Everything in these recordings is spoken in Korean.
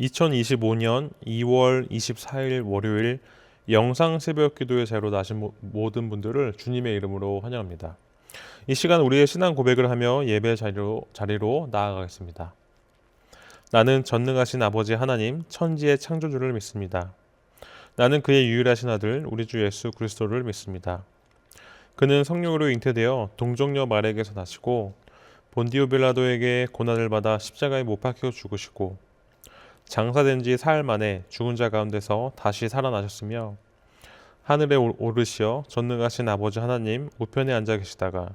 2025년 2월 24일 월요일 영상 새벽 기도의 자리로 나신 모든 분들을 주님의 이름으로 환영합니다. 이 시간 우리의 신앙 고백을 하며 예배 자리로 나아가겠습니다. 나는 전능하신 아버지 하나님 천지의 창조주를 믿습니다. 나는 그의 유일하신 아들 우리 주 예수 그리스도를 믿습니다. 그는 성령으로 잉태되어 동정녀 마리아에게서 나시고 본디오 빌라도에게 고난을 받아 십자가에 못 박혀 죽으시고 장사된 지 사흘 만에 죽은 자 가운데서 다시 살아나셨으며 하늘에 오르시어 전능하신 아버지 하나님 우편에 앉아 계시다가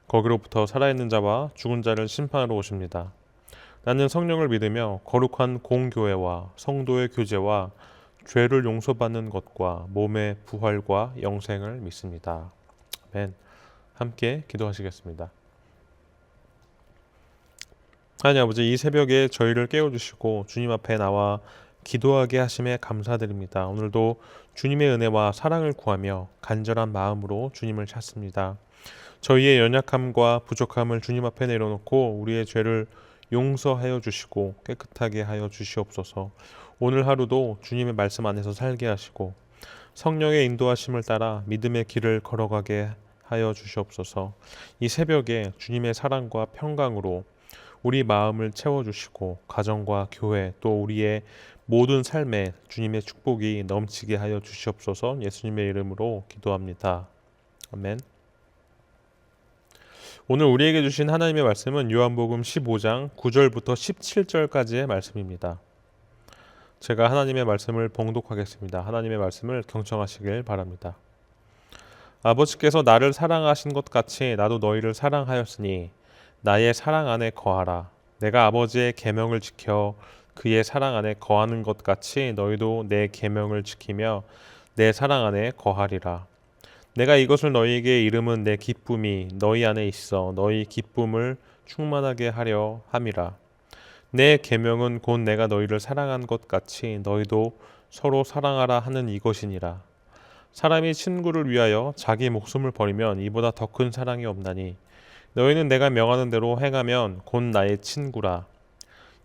거기로부터 살아있는 자와 죽은 자를 심판하러 오십니다. 나는 성령을 믿으며 거룩한 공교회와 성도의 교제와 죄를 용서받는 것과 몸의 부활과 영생을 믿습니다. 아멘. 함께 기도하시겠습니다. 하나님 아버지, 이 새벽에 저희를 깨워주시고 주님 앞에 나와 기도하게 하심에 감사드립니다. 오늘도 주님의 은혜와 사랑을 구하며 간절한 마음으로 주님을 찾습니다. 저희의 연약함과 부족함을 주님 앞에 내려놓고 우리의 죄를 용서하여 주시고 깨끗하게 하여 주시옵소서. 오늘 하루도 주님의 말씀 안에서 살게 하시고 성령의 인도하심을 따라 믿음의 길을 걸어가게 하여 주시옵소서. 이 새벽에 주님의 사랑과 평강으로 우리 마음을 채워주시고 가정과 교회 또 우리의 모든 삶에 주님의 축복이 넘치게 하여 주시옵소서. 예수님의 이름으로 기도합니다. 아멘. 오늘 우리에게 주신 하나님의 말씀은 요한복음 15장 9절부터 17절까지의 말씀입니다. 제가 하나님의 말씀을 봉독하겠습니다. 하나님의 말씀을 경청하시길 바랍니다. 아버지께서 나를 사랑하신 것 같이 나도 너희를 사랑하였으니 나의 사랑 안에 거하라. 내가 아버지의 계명을 지켜 그의 사랑 안에 거하는 것 같이 너희도 내 계명을 지키며 내 사랑 안에 거하리라. 내가 이것을 너희에게 이름은 내 기쁨이 너희 안에 있어 너희 기쁨을 충만하게 하려 함이라. 내 계명은 곧 내가 너희를 사랑한 것 같이 너희도 서로 사랑하라 하는 이것이니라. 사람이 친구를 위하여 자기 목숨을 버리면 이보다 더 큰 사랑이 없나니 너희는 내가 명하는 대로 행하면 곧 나의 친구라.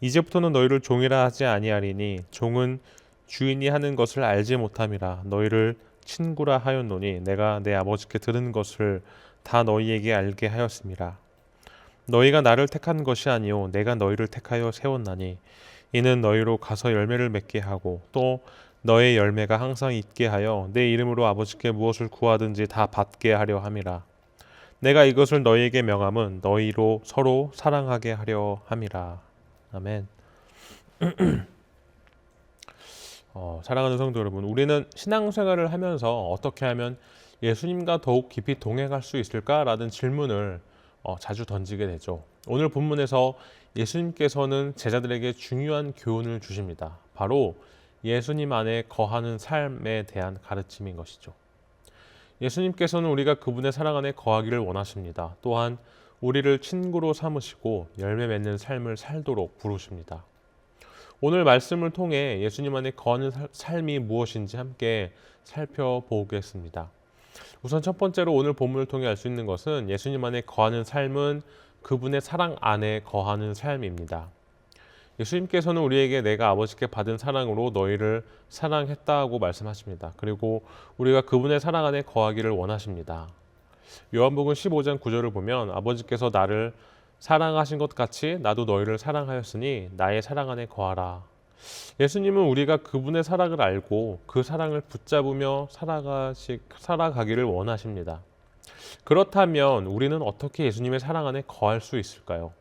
이제부터는 너희를 종이라 하지 아니하리니 종은 주인이 하는 것을 알지 못함이라. 너희를 친구라 하였노니 내가 내 아버지께 들은 것을 다 너희에게 알게 하였음이라. 너희가 나를 택한 것이 아니요 내가 너희를 택하여 세웠나니 이는 너희로 가서 열매를 맺게 하고 또 너의 열매가 항상 있게 하여 내 이름으로 아버지께 무엇을 구하든지 다 받게 하려 함이라. 내가 이것을 너희에게 명함은 너희로 서로 사랑하게 하려 함이라. 아멘. 사랑하는 성도 여러분, 우리는 신앙생활을 하면서 어떻게 하면 예수님과 더욱 깊이 동행할 수 있을까라는 질문을 자주 던지게 되죠. 오늘 본문에서 예수님께서는 제자들에게 중요한 교훈을 주십니다. 바로 예수님 안에 거하는 삶에 대한 가르침인 것이죠. 예수님께서는 우리가 그분의 사랑 안에 거하기를 원하십니다. 또한 우리를 친구로 삼으시고 열매 맺는 삶을 살도록 부르십니다. 오늘 말씀을 통해 예수님 안에 거하는 삶이 무엇인지 함께 살펴보겠습니다. 우선 첫 번째로 오늘 본문을 통해 알 수 있는 것은 예수님 안에 거하는 삶은 그분의 사랑 안에 거하는 삶입니다. 예수님께서는 우리에게 내가 아버지께 받은 사랑으로 너희를 사랑했다고 말씀하십니다. 그리고 우리가 그분의 사랑 안에 거하기를 원하십니다. 요한복음 15장 9절을 보면 아버지께서 나를 사랑하신 것 같이 나도 너희를 사랑하였으니 나의 사랑 안에 거하라. 예수님은 우리가 그분의 사랑을 알고 그 사랑을 붙잡으며 살아가기를 원하십니다. 그렇다면 우리는 어떻게 예수님의 사랑 안에 거할 수 있을까요?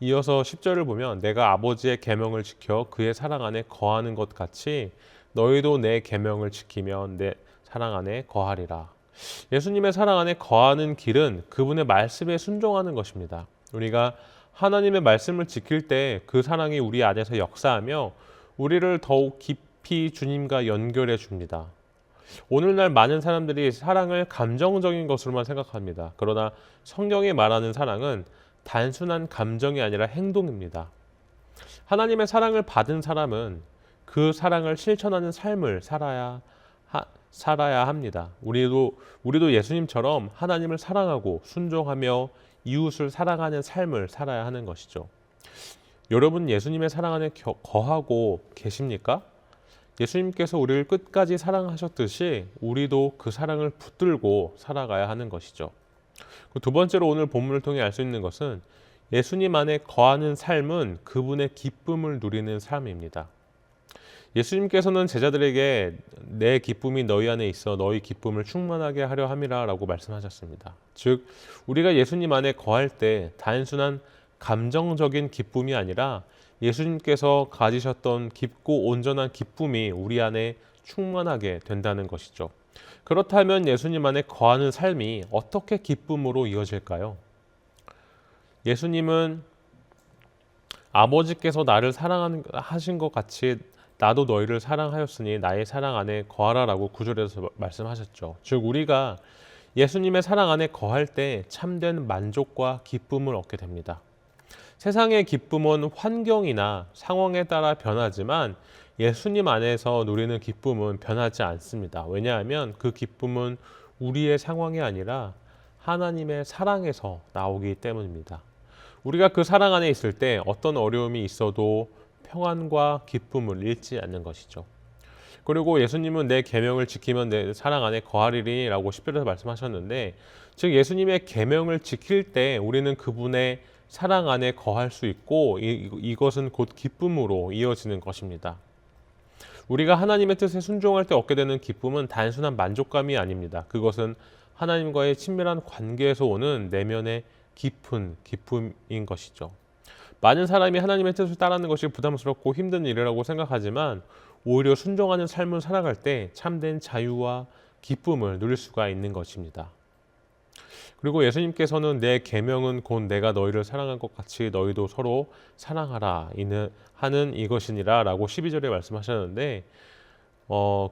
이어서 10절을 보면 내가 아버지의 계명을 지켜 그의 사랑 안에 거하는 것 같이 너희도 내 계명을 지키며 내 사랑 안에 거하리라. 예수님의 사랑 안에 거하는 길은 그분의 말씀에 순종하는 것입니다. 우리가 하나님의 말씀을 지킬 때 그 사랑이 우리 안에서 역사하며 우리를 더욱 깊이 주님과 연결해 줍니다. 오늘날 많은 사람들이 사랑을 감정적인 것으로만 생각합니다. 그러나 성경이 말하는 사랑은 단순한 감정이 아니라 행동입니다. 하나님의 사랑을 받은 사람은 그 사랑을 실천하는 삶을 살아야 합니다. 우리도 예수님처럼 하나님을 사랑하고 순종하며 이웃을 사랑하는 삶을 살아야 하는 것이죠. 여러분 예수님의 사랑 안에 거하고 계십니까? 예수님께서 우리를 끝까지 사랑하셨듯이 우리도 그 사랑을 붙들고 살아가야 하는 것이죠. 두 번째로 오늘 본문을 통해 알 수 있는 것은 예수님 안에 거하는 삶은 그분의 기쁨을 누리는 삶입니다. 예수님께서는 제자들에게 내 기쁨이 너희 안에 있어 너희 기쁨을 충만하게 하려 함이라 라고 말씀하셨습니다. 즉 우리가 예수님 안에 거할 때 단순한 감정적인 기쁨이 아니라 예수님께서 가지셨던 깊고 온전한 기쁨이 우리 안에 충만하게 된다는 것이죠. 그렇다면 예수님 안에 거하는 삶이 어떻게 기쁨으로 이어질까요? 예수님은 아버지께서 나를 사랑하신 것 같이 나도 너희를 사랑하였으니 나의 사랑 안에 거하라라고 구절에서 말씀하셨죠. 즉 우리가 예수님의 사랑 안에 거할 때 참된 만족과 기쁨을 얻게 됩니다. 세상의 기쁨은 환경이나 상황에 따라 변하지만 예수님 안에서 누리는 기쁨은 변하지 않습니다. 왜냐하면 그 기쁨은 우리의 상황이 아니라 하나님의 사랑에서 나오기 때문입니다. 우리가 그 사랑 안에 있을 때 어떤 어려움이 있어도 평안과 기쁨을 잃지 않는 것이죠. 그리고 예수님은 내 계명을 지키면 내 사랑 안에 거하리라고 10절에서 말씀하셨는데 즉 예수님의 계명을 지킬 때 우리는 그분의 사랑 안에 거할 수 있고 이것은 곧 기쁨으로 이어지는 것입니다. 우리가 하나님의 뜻에 순종할 때 얻게 되는 기쁨은 단순한 만족감이 아닙니다. 그것은 하나님과의 친밀한 관계에서 오는 내면의 깊은 기쁨인 것이죠. 많은 사람이 하나님의 뜻을 따르는 것이 부담스럽고 힘든 일이라고 생각하지만 오히려 순종하는 삶을 살아갈 때 참된 자유와 기쁨을 누릴 수가 있는 것입니다. 그리고 예수님께서는 내 계명은 곧 내가 너희를 사랑한 것 같이 너희도 서로 사랑하라 하는 이것이니라 라고 12절에 말씀하셨는데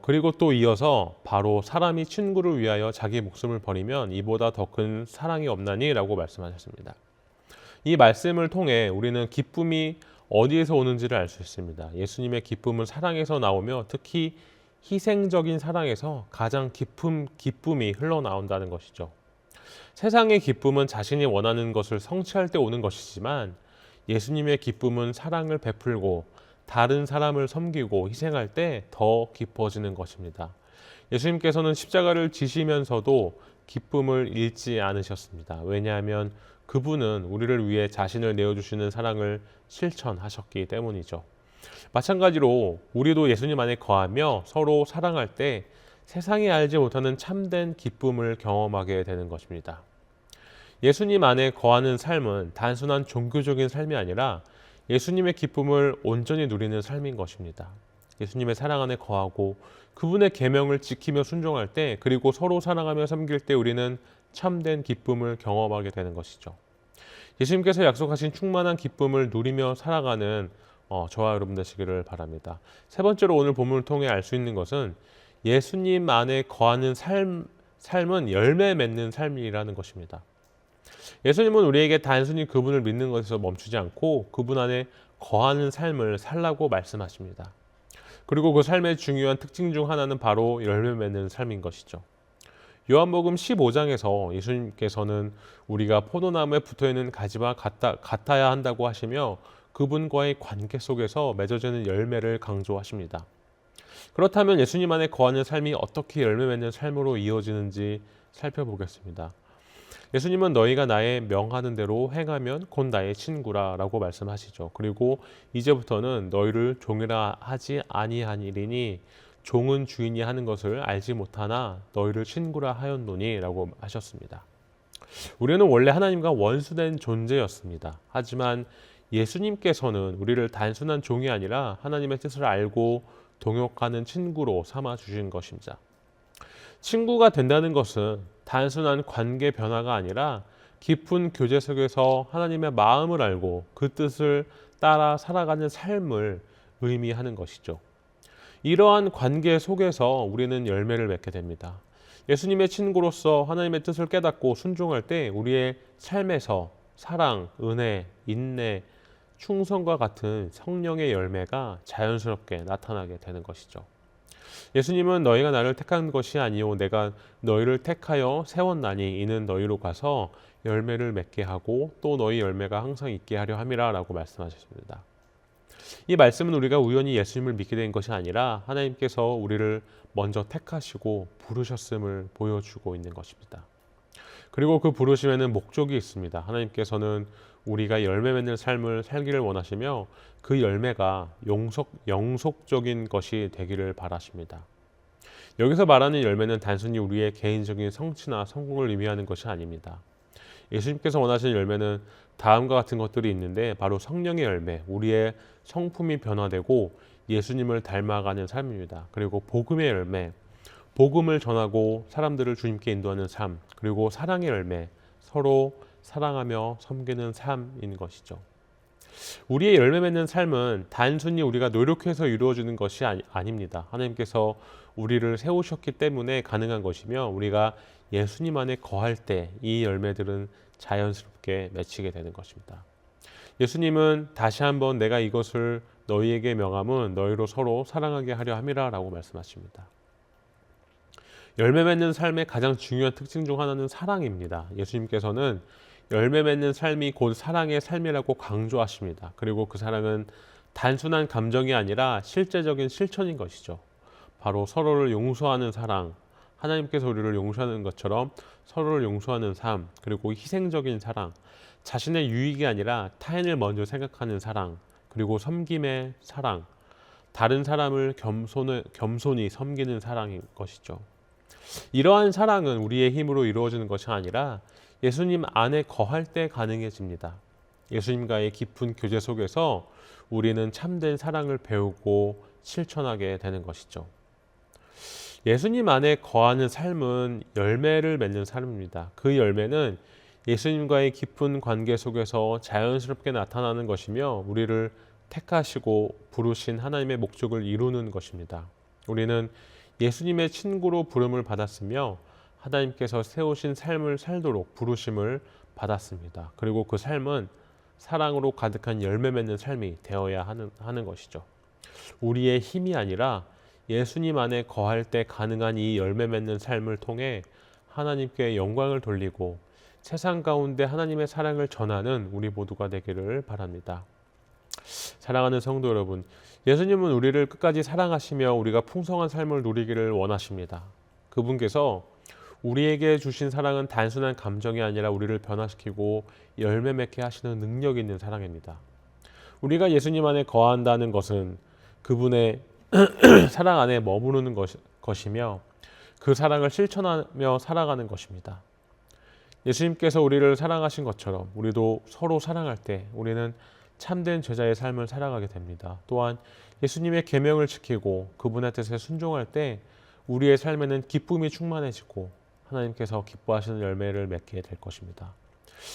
그리고 또 이어서 바로 사람이 친구를 위하여 자기 목숨을 버리면 이보다 더 큰 사랑이 없나니 라고 말씀하셨습니다. 이 말씀을 통해 우리는 기쁨이 어디에서 오는지를 알 수 있습니다. 예수님의 기쁨은 사랑에서 나오며 특히 희생적인 사랑에서 가장 깊은 기쁨이 흘러나온다는 것이죠. 세상의 기쁨은 자신이 원하는 것을 성취할 때 오는 것이지만 예수님의 기쁨은 사랑을 베풀고 다른 사람을 섬기고 희생할 때 더 깊어지는 것입니다. 예수님께서는 십자가를 지시면서도 기쁨을 잃지 않으셨습니다. 왜냐하면 그분은 우리를 위해 자신을 내어주시는 사랑을 실천하셨기 때문이죠. 마찬가지로 우리도 예수님 안에 거하며 서로 사랑할 때 세상이 알지 못하는 참된 기쁨을 경험하게 되는 것입니다. 예수님 안에 거하는 삶은 단순한 종교적인 삶이 아니라 예수님의 기쁨을 온전히 누리는 삶인 것입니다. 예수님의 사랑 안에 거하고 그분의 계명을 지키며 순종할 때 그리고 서로 사랑하며 섬길 때 우리는 참된 기쁨을 경험하게 되는 것이죠. 예수님께서 약속하신 충만한 기쁨을 누리며 살아가는 저와 여러분 되시기를 바랍니다. 세 번째로 오늘 본문을 통해 알 수 있는 것은 예수님 안에 거하는 삶은 열매 맺는 삶이라는 것입니다. 예수님은 우리에게 단순히 그분을 믿는 것에서 멈추지 않고 그분 안에 거하는 삶을 살라고 말씀하십니다. 그리고 그 삶의 중요한 특징 중 하나는 바로 열매 맺는 삶인 것이죠. 요한복음 15장에서 예수님께서는 우리가 포도나무에 붙어있는 가지와 같아야 한다고 하시며 그분과의 관계 속에서 맺어지는 열매를 강조하십니다. 그렇다면 예수님 안에 거하는 삶이 어떻게 열매 맺는 삶으로 이어지는지 살펴보겠습니다. 예수님은 너희가 나의 명하는 대로 행하면 곧 나의 친구라 라고 말씀하시죠. 그리고 이제부터는 너희를 종이라 하지 아니하니니 종은 주인이 하는 것을 알지 못하나 너희를 친구라 하였노니 라고 하셨습니다. 우리는 원래 하나님과 원수된 존재였습니다. 하지만 예수님께서는 우리를 단순한 종이 아니라 하나님의 뜻을 알고 동역하는 친구로 삼아 주신 것입니다. 친구가 된다는 것은 단순한 관계 변화가 아니라 깊은 교제 속에서 하나님의 마음을 알고 그 뜻을 따라 살아가는 삶을 의미하는 것이죠. 이러한 관계 속에서 우리는 열매를 맺게 됩니다. 예수님의 친구로서 하나님의 뜻을 깨닫고 순종할 때 우리의 삶에서 사랑, 은혜, 인내, 충성과 같은 성령의 열매가 자연스럽게 나타나게 되는 것이죠. 예수님은 너희가 나를 택한 것이 아니요 내가 너희를 택하여 세웠나니 이는 너희로 가서 열매를 맺게 하고 또 너희 열매가 항상 있게 하려 함이라 라고 말씀하셨습니다. 이 말씀은 우리가 우연히 예수님을 믿게 된 것이 아니라 하나님께서 우리를 먼저 택하시고 부르셨음을 보여주고 있는 것입니다. 그리고 그 부르심에는 목적이 있습니다. 하나님께서는 우리가 열매 맺는 삶을 살기를 원하시며 그 열매가 영속적인 것이 되기를 바라십니다. 여기서 말하는 열매는 단순히 우리의 개인적인 성취나 성공을 의미하는 것이 아닙니다. 예수님께서 원하시는 열매는 다음과 같은 것들이 있는데 바로 성령의 열매, 우리의 성품이 변화되고 예수님을 닮아가는 삶입니다. 그리고 복음의 열매, 복음을 전하고 사람들을 주님께 인도하는 삶, 그리고 사랑의 열매, 서로 사랑하며 섬기는 삶인 것이죠. 우리의 열매 맺는 삶은 단순히 우리가 노력해서 이루어지는 것이 아닙니다. 하나님께서 우리를 세우셨기 때문에 가능한 것이며 우리가 예수님 안에 거할 때 이 열매들은 자연스럽게 맺히게 되는 것입니다. 예수님은 다시 한번 내가 이것을 너희에게 명함은 너희로 서로 사랑하게 하려 함이라 라고 말씀하십니다. 열매 맺는 삶의 가장 중요한 특징 중 하나는 사랑입니다. 예수님께서는 열매 맺는 삶이 곧 사랑의 삶이라고 강조하십니다. 그리고 그 사랑은 단순한 감정이 아니라 실제적인 실천인 것이죠. 바로 서로를 용서하는 사랑, 하나님께서 우리를 용서하는 것처럼 서로를 용서하는 삶, 그리고 희생적인 사랑, 자신의 유익이 아니라 타인을 먼저 생각하는 사랑, 그리고 섬김의 사랑, 다른 사람을 겸손히 섬기는 사랑인 것이죠. 이러한 사랑은 우리의 힘으로 이루어지는 것이 아니라 예수님 안에 거할 때 가능해집니다. 예수님과의 깊은 교제 속에서 우리는 참된 사랑을 배우고 실천하게 되는 것이죠. 예수님 안에 거하는 삶은 열매를 맺는 삶입니다. 그 열매는 예수님과의 깊은 관계 속에서 자연스럽게 나타나는 것이며 우리를 택하시고 부르신 하나님의 목적을 이루는 것입니다. 우리는 예수님의 친구로 부름을 받았으며 하나님께서 세우신 삶을 살도록 부르심을 받았습니다. 그리고 그 삶은 사랑으로 가득한 열매 맺는 삶이 되어야 하는 것이죠. 우리의 힘이 아니라 예수님 안에 거할 때 가능한 이 열매 맺는 삶을 통해 하나님께 영광을 돌리고 세상 가운데 하나님의 사랑을 전하는 우리 모두가 되기를 바랍니다. 사랑하는 성도 여러분, 예수님은 우리를 끝까지 사랑하시며 우리가 풍성한 삶을 누리기를 원하십니다. 그분께서 우리에게 주신 사랑은 단순한 감정이 아니라 우리를 변화시키고 열매 맺게 하시는 능력 있는 사랑입니다. 우리가 예수님 안에 거한다는 것은 그분의 사랑 안에 머무르는 것이며 그 사랑을 실천하며 살아가는 것입니다. 예수님께서 우리를 사랑하신 것처럼 우리도 서로 사랑할 때 우리는 참된 제자의 삶을 살아가게 됩니다. 또한 예수님의 계명을 지키고 그분의 뜻에 순종할 때 우리의 삶에는 기쁨이 충만해지고 하나님께서 기뻐하시는 열매를 맺게 될 것입니다.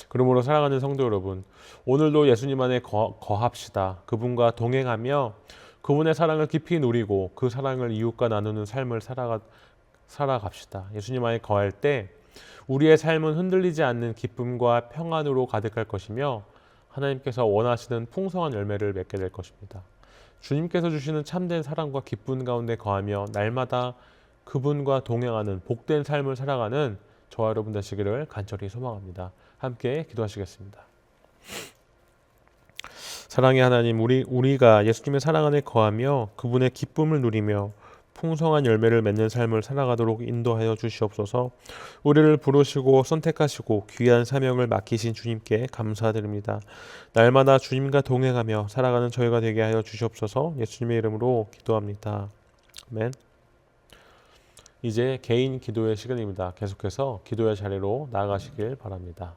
그러므로 사랑하는 성도 여러분, 오늘도 예수님 안에 거합시다. 그분과 동행하며 그분의 사랑을 깊이 누리고 그 사랑을 이웃과 나누는 삶을 살아갑시다. 예수님 안에 거할 때 우리의 삶은 흔들리지 않는 기쁨과 평안으로 가득할 것이며 하나님께서 원하시는 풍성한 열매를 맺게 될 것입니다. 주님께서 주시는 참된 사랑과 기쁨 가운데 거하며 날마다 그분과 동행하는 복된 삶을 살아가는 저와 여러분 되시기를 간절히 소망합니다. 함께 기도하시겠습니다. 사랑의 하나님, 우리가 예수님의 사랑 안에 거하며 그분의 기쁨을 누리며 풍성한 열매를 맺는 삶을 살아가도록 인도하여 주시옵소서. 우리를 부르시고 선택하시고 귀한 사명을 맡기신 주님께 감사드립니다. 날마다 주님과 동행하며 살아가는 저희가 되게 하여 주시옵소서. 예수님의 이름으로 기도합니다. 아멘. 이제 개인 기도의 시간입니다. 계속해서 기도의 자리로 나아가시길 바랍니다.